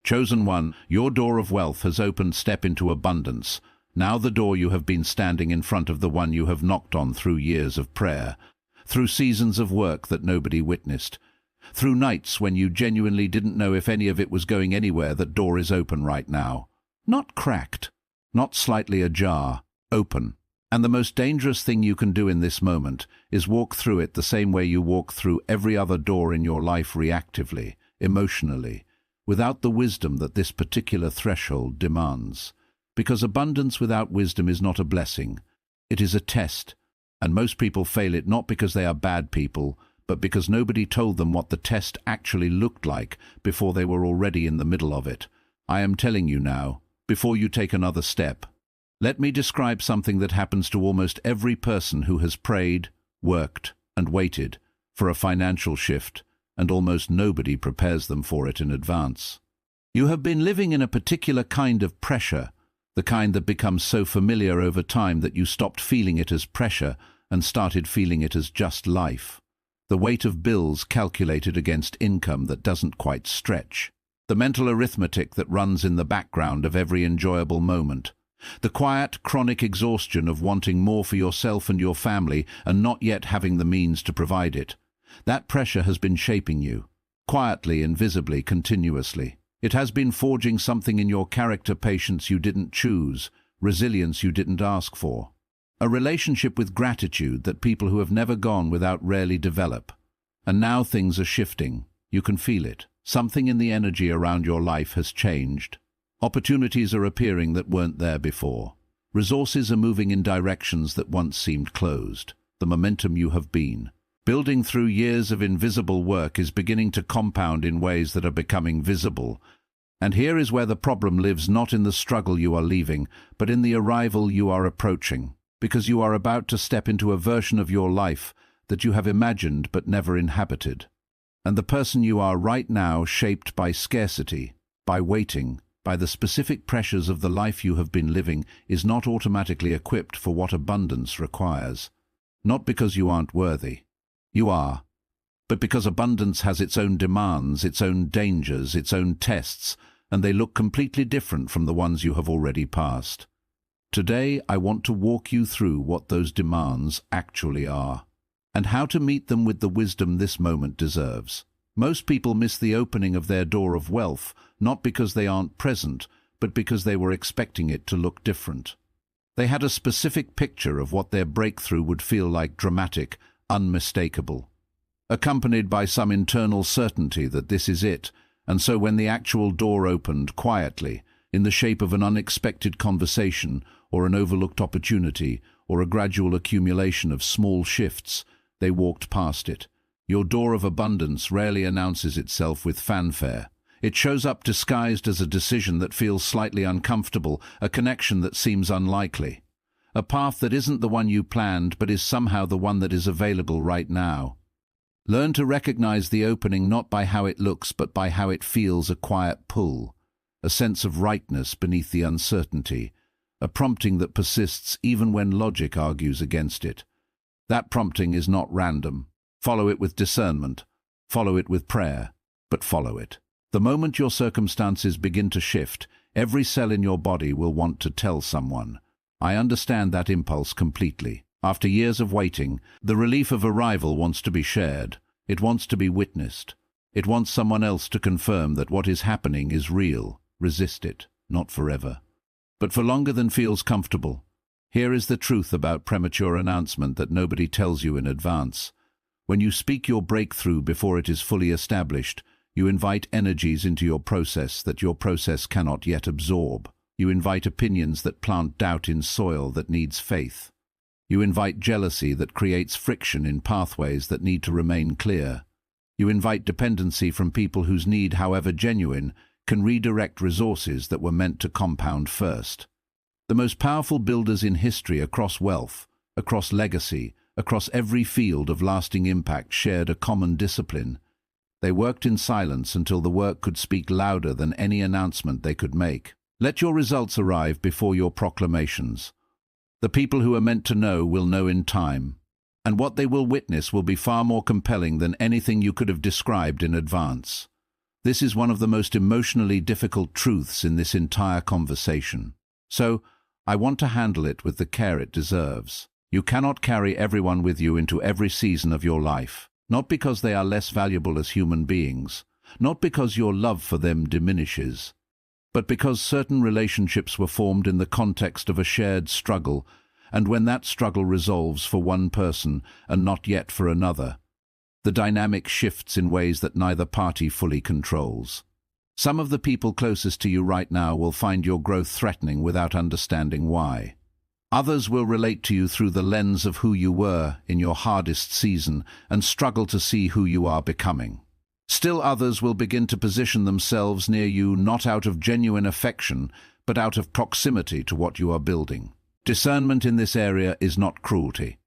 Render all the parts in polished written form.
Chosen one, your door of wealth has opened. Step into abundance. Now the door you have been standing in front of, the one you have knocked on through years of prayer, through seasons of work that nobody witnessed, through nights when you genuinely didn't know if any of it was going anywhere. That door is open right now. Not cracked, not slightly ajar, open. And the most dangerous thing you can do in this moment is walk through it the same way you walk through every other door in your life, reactively, emotionally, without the wisdom that this particular threshold demands. Because abundance without wisdom is not a blessing. It is a test, and most people fail it not because they are bad people, but because nobody told them what the test actually looked like before they were already in the middle of it. I am telling you now, before you take another step, let me describe something that happens to almost every person who has prayed, worked, and waited for a financial shift, and almost nobody prepares them for it in advance. You have been living in a particular kind of pressure, the kind that becomes so familiar over time that you stopped feeling it as pressure and started feeling it as just life. The weight of bills calculated against income that doesn't quite stretch. The mental arithmetic that runs in the background of every enjoyable moment. The quiet, chronic exhaustion of wanting more for yourself and your family and not yet having the means to provide it. That pressure has been shaping you, quietly, invisibly, continuously. It has been forging something in your character: patience you didn't choose, resilience you didn't ask for. A relationship with gratitude that people who have never gone without rarely develop. And now things are shifting. You can feel it. Something in the energy around your life has changed. Opportunities are appearing that weren't there before. Resources are moving in directions that once seemed closed. The momentum you have been building through years of invisible work is beginning to compound in ways that are becoming visible. And here is where the problem lives: not in the struggle you are leaving, but in the arrival you are approaching. Because you are about to step into a version of your life that you have imagined but never inhabited. And the person you are right now, shaped by scarcity, by waiting, by the specific pressures of the life you have been living, is not automatically equipped for what abundance requires. Not because you aren't worthy. You are. But because abundance has its own demands, its own dangers, its own tests, and they look completely different from the ones you have already passed. Today, I want to walk you through what those demands actually are, and how to meet them with the wisdom this moment deserves. Most people miss the opening of their door of wealth, not because they aren't present, but because they were expecting it to look different. They had a specific picture of what their breakthrough would feel like: dramatic, unmistakable, accompanied by some internal certainty that this is it. And so when the actual door opened quietly, in the shape of an unexpected conversation, or an overlooked opportunity, or a gradual accumulation of small shifts, they walked past it. Your door of abundance rarely announces itself with fanfare. It shows up disguised as a decision that feels slightly uncomfortable, a connection that seems unlikely, a path that isn't the one you planned but is somehow the one that is available right now. Learn to recognize the opening not by how it looks but by how it feels: a quiet pull, a sense of rightness beneath the uncertainty, a prompting that persists even when logic argues against it. That prompting is not random. Follow it with discernment. Follow it with prayer, but follow it. The moment your circumstances begin to shift, every cell in your body will want to tell someone. I understand that impulse completely. After years of waiting, the relief of arrival wants to be shared. It wants to be witnessed. It wants someone else to confirm that what is happening is real. Resist it, not forever, but for longer than feels comfortable. Here is the truth about premature announcement that nobody tells you in advance. When you speak your breakthrough before it is fully established, you invite energies into your process that your process cannot yet absorb. You invite opinions that plant doubt in soil that needs faith. You invite jealousy that creates friction in pathways that need to remain clear. You invite dependency from people whose need, however genuine, can redirect resources that were meant to compound first. The most powerful builders in history across wealth, across legacy, across every field of lasting impact shared a common discipline. They worked in silence until the work could speak louder than any announcement they could make. Let your results arrive before your proclamations. The people who are meant to know will know in time, and what they will witness will be far more compelling than anything you could have described in advance. This is one of the most emotionally difficult truths in this entire conversation. So, I want to handle it with the care it deserves. You cannot carry everyone with you into every season of your life, not because they are less valuable as human beings, not because your love for them diminishes, but because certain relationships were formed in the context of a shared struggle, and when that struggle resolves for one person and not yet for another, the dynamic shifts in ways that neither party fully controls. Some of the people closest to you right now will find your growth threatening without understanding why. Others will relate to you through the lens of who you were in your hardest season and struggle to see who you are becoming. Still others will begin to position themselves near you not out of genuine affection, but out of proximity to what you are building. Discernment in this area is not cruelty.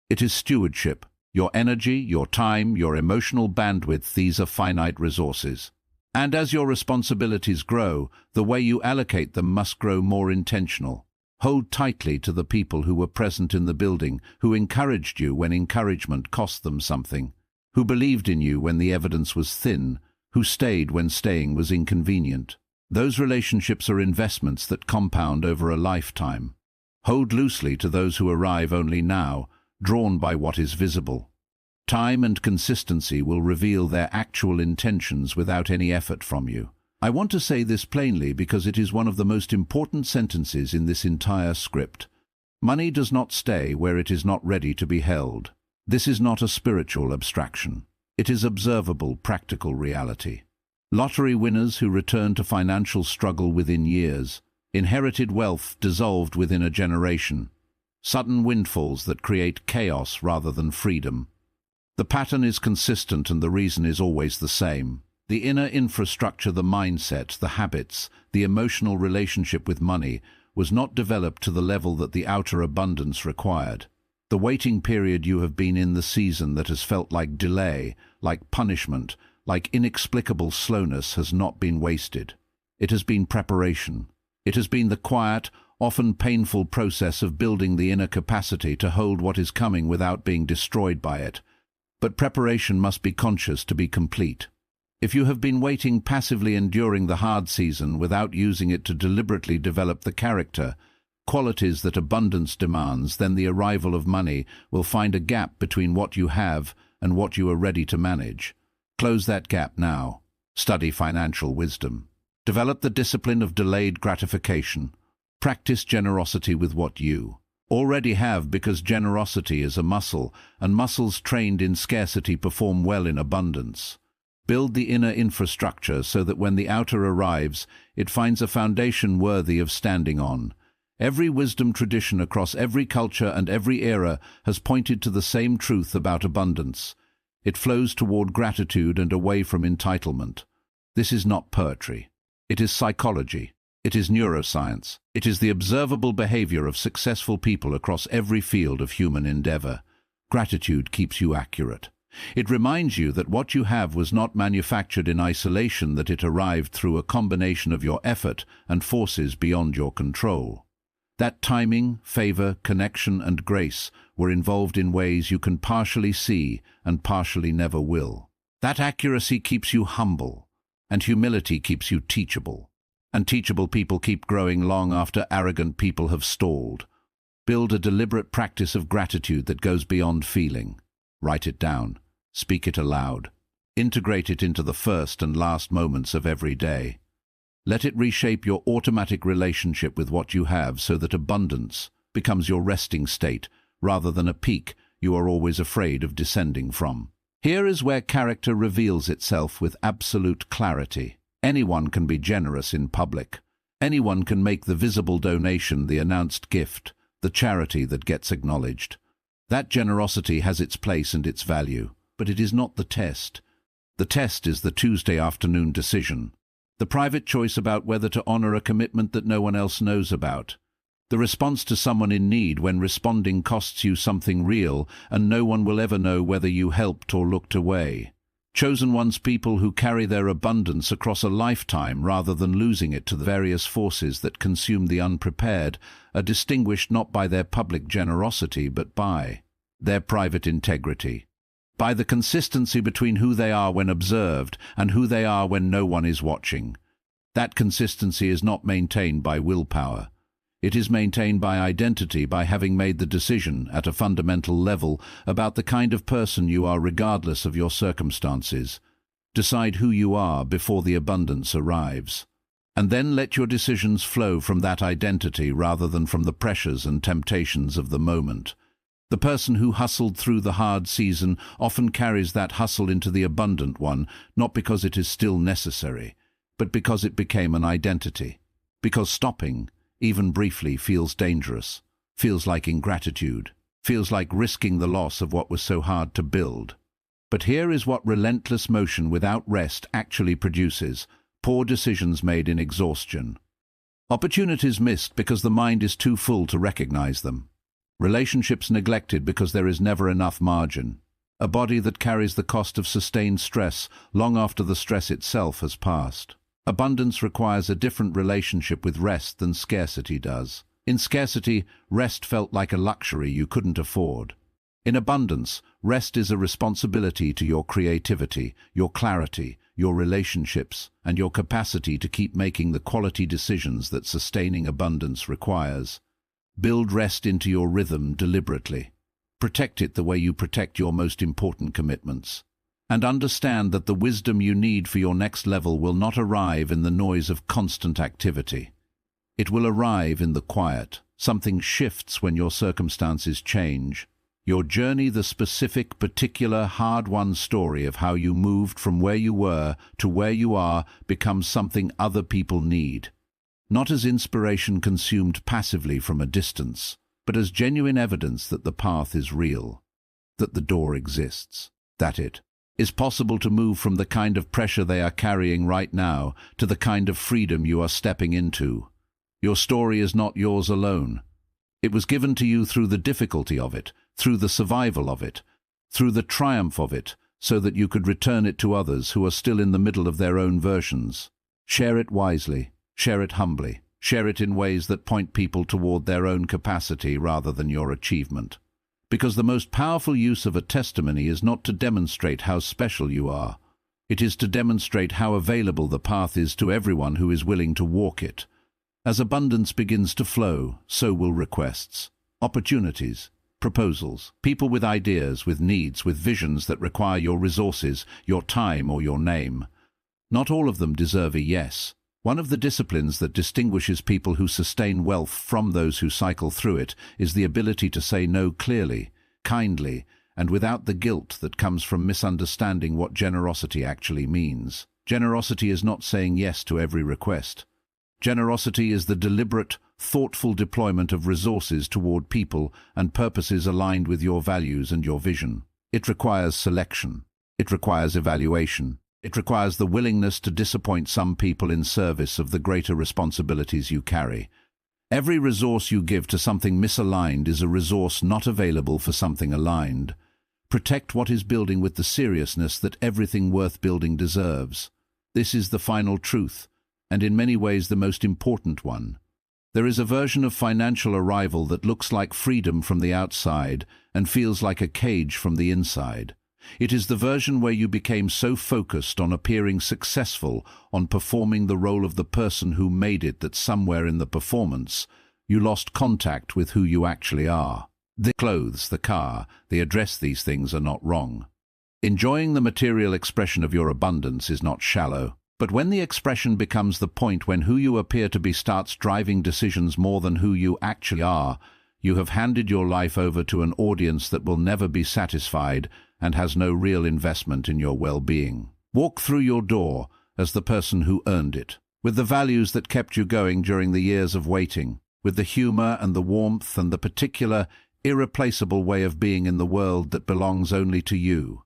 It is stewardship. Your energy, your time, your emotional bandwidth, these are finite resources. And as your responsibilities grow, the way you allocate them must grow more intentional. Hold tightly to the people who were present in the building, who encouraged you when encouragement cost them something, who believed in you when the evidence was thin, who stayed when staying was inconvenient. Those relationships are investments that compound over a lifetime. Hold loosely to those who arrive only now, drawn by what is visible. Time and consistency will reveal their actual intentions without any effort from you. I want to say this plainly because it is one of the most important sentences in this entire script. Money does not stay where it is not ready to be held. This is not a spiritual abstraction. It is observable, practical reality. Lottery winners who return to financial struggle within years, inherited wealth dissolved within a generation, sudden windfalls that create chaos rather than freedom. The pattern is consistent and the reason is always the same. The inner infrastructure, the mindset, the habits, the emotional relationship with money was not developed to the level that the outer abundance required. The waiting period you have been in, the season that has felt like delay, like punishment, like inexplicable slowness, has not been wasted. It has been preparation. It has been the quiet, often painful process of building the inner capacity to hold what is coming without being destroyed by it. But preparation must be conscious to be complete. If you have been waiting passively enduring the hard season without using it to deliberately develop the character, qualities that abundance demands, then the arrival of money will find a gap between what you have and what you are ready to manage. Close that gap now. Study financial wisdom. Develop the discipline of delayed gratification. Practice generosity with what you already have, because generosity is a muscle, and muscles trained in scarcity perform well in abundance. Build the inner infrastructure so that when the outer arrives, it finds a foundation worthy of standing on. Every wisdom tradition across every culture and every era has pointed to the same truth about abundance. It flows toward gratitude and away from entitlement. This is not poetry. It is psychology. It is neuroscience. It is the observable behavior of successful people across every field of human endeavor. Gratitude keeps you accurate. It reminds you that what you have was not manufactured in isolation, that it arrived through a combination of your effort and forces beyond your control. That timing, favor, connection, and grace were involved in ways you can partially see and partially never will. That accuracy keeps you humble, and humility keeps you teachable. And teachable people keep growing long after arrogant people have stalled. Build a deliberate practice of gratitude that goes beyond feeling. Write it down. Speak it aloud. Integrate it into the first and last moments of every day. Let it reshape your automatic relationship with what you have so that abundance becomes your resting state rather than a peak you are always afraid of descending from. Here is where character reveals itself with absolute clarity. Anyone can be generous in public. Anyone can make the visible donation, the announced gift, the charity that gets acknowledged. That generosity has its place and its value, but it is not the test. The test is the Tuesday afternoon decision, the private choice about whether to honor a commitment that no one else knows about, the response to someone in need when responding costs you something real and no one will ever know whether you helped or looked away. Chosen ones, people who carry their abundance across a lifetime rather than losing it to the various forces that consume the unprepared, are distinguished not by their public generosity but by their private integrity. by the consistency between who they are when observed and who they are when no one is watching. That consistency is not maintained by willpower. It is maintained by identity, by having made the decision at a fundamental level about the kind of person you are regardless of your circumstances. Decide who you are before the abundance arrives. And then let your decisions flow from that identity rather than from the pressures and temptations of the moment. The person who hustled through the hard season often carries that hustle into the abundant one, not because it is still necessary, but because it became an identity. Because stopping, even briefly, feels dangerous, feels like ingratitude, feels like risking the loss of what was so hard to build. But here is what relentless motion without rest actually produces: poor decisions made in exhaustion. Opportunities missed because the mind is too full to recognize them. Relationships neglected because there is never enough margin. A body that carries the cost of sustained stress long after the stress itself has passed. Abundance requires a different relationship with rest than scarcity does. In scarcity, rest felt like a luxury you couldn't afford. In abundance, rest is a responsibility to your creativity, your clarity, your relationships, and your capacity to keep making the quality decisions that sustaining abundance requires. Build rest into your rhythm deliberately. Protect it the way you protect your most important commitments. And understand that the wisdom you need for your next level will not arrive in the noise of constant activity. It will arrive in the quiet. Something shifts when your circumstances change. Your journey, the specific, particular, hard-won story of how you moved from where you were to where you are, becomes something other people need. Not as inspiration consumed passively from a distance, but as genuine evidence that the path is real, that the door exists, that it is possible to move from the kind of pressure they are carrying right now to the kind of freedom you are stepping into. Your story is not yours alone. It was given to you through the difficulty of it, through the survival of it, through the triumph of it, so that you could return it to others who are still in the middle of their own versions. Share it wisely, share it humbly, share it in ways that point people toward their own capacity rather than your achievement. Because the most powerful use of a testimony is not to demonstrate how special you are. It is to demonstrate how available the path is to everyone who is willing to walk it. As abundance begins to flow, so will requests, opportunities, proposals, people with ideas, with needs, with visions that require your resources, your time, or your name. Not all of them deserve a yes. One of the disciplines that distinguishes people who sustain wealth from those who cycle through it is the ability to say no clearly, kindly, and without the guilt that comes from misunderstanding what generosity actually means. Generosity is not saying yes to every request. Generosity is the deliberate, thoughtful deployment of resources toward people and purposes aligned with your values and your vision. It requires selection. It requires evaluation. It requires the willingness to disappoint some people in service of the greater responsibilities you carry. Every resource you give to something misaligned is a resource not available for something aligned. Protect what is building with the seriousness that everything worth building deserves. This is the final truth, and in many ways the most important one. There is a version of financial arrival that looks like freedom from the outside and feels like a cage from the inside. It is the version where you became so focused on appearing successful, on performing the role of the person who made it, that somewhere in the performance, you lost contact with who you actually are. The clothes, the car, the address, these things are not wrong. Enjoying the material expression of your abundance is not shallow. But when the expression becomes the point, when who you appear to be starts driving decisions more than who you actually are, you have handed your life over to an audience that will never be satisfied and has no real investment in your well-being. Walk through your door as the person who earned it, with the values that kept you going during the years of waiting, with the humor and the warmth and the particular, irreplaceable way of being in the world that belongs only to you,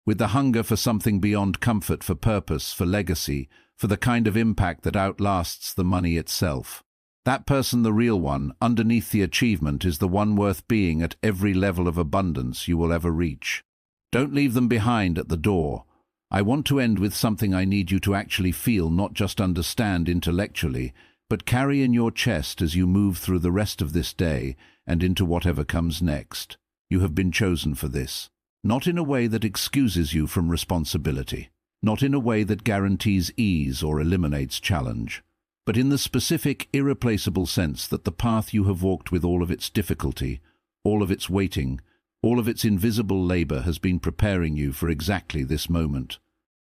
with the hunger for something beyond comfort, for purpose, for legacy, for the kind of impact that outlasts the money itself. That person, the real one, underneath the achievement, is the one worth being at every level of abundance you will ever reach. Don't leave them behind at the door. I want to end with something I need you to actually feel, not just understand intellectually, but carry in your chest as you move through the rest of this day and into whatever comes next. You have been chosen for this. Not in a way that excuses you from responsibility, not in a way that guarantees ease or eliminates challenge, but in the specific, irreplaceable sense that the path you have walked with all of its difficulty, all of its waiting, all of its invisible labor has been preparing you for exactly this moment.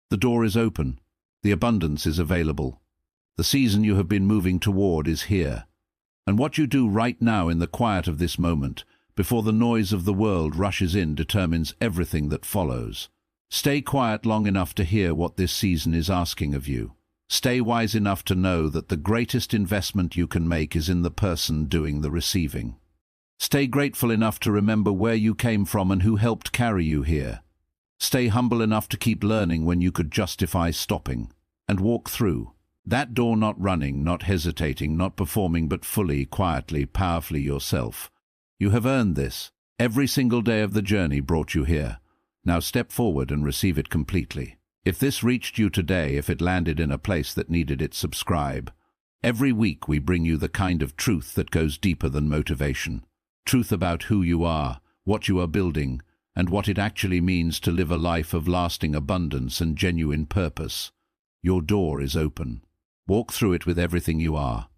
The door is open. The abundance is available. The season you have been moving toward is here. And what you do right now in the quiet of this moment, before the noise of the world rushes in, determines everything that follows. Stay quiet long enough to hear what this season is asking of you. Stay wise enough to know that the greatest investment you can make is in the person doing the receiving. Stay grateful enough to remember where you came from and who helped carry you here. Stay humble enough to keep learning when you could justify stopping, and walk through that door, not running, not hesitating, not performing, but fully, quietly, powerfully yourself. You have earned this. Every single day of the journey brought you here. Now step forward and receive it completely. If this reached you today, if it landed in a place that needed it, subscribe. Every week we bring you the kind of truth that goes deeper than motivation. Truth about who you are, what you are building, and what it actually means to live a life of lasting abundance and genuine purpose. Your door is open. Walk through it with everything you are.